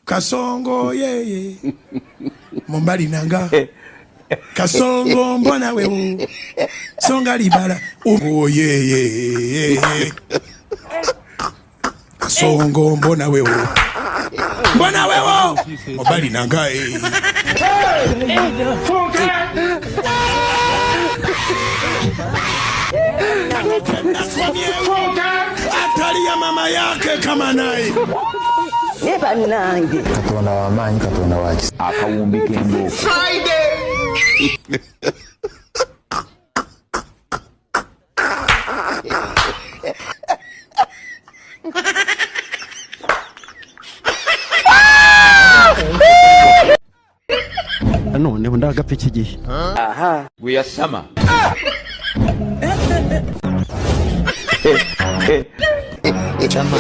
Kasongo yeye Mombali nanga Kasongo mbona wewe Songa libala oh yeye Kasongo mbona wewe Mombali nanga Atali ya mama yake kama naye Eba nange Katonda wamanyi Katonda waki akawumbika embooko Friday none ndagapfa iki gihe guyasama chama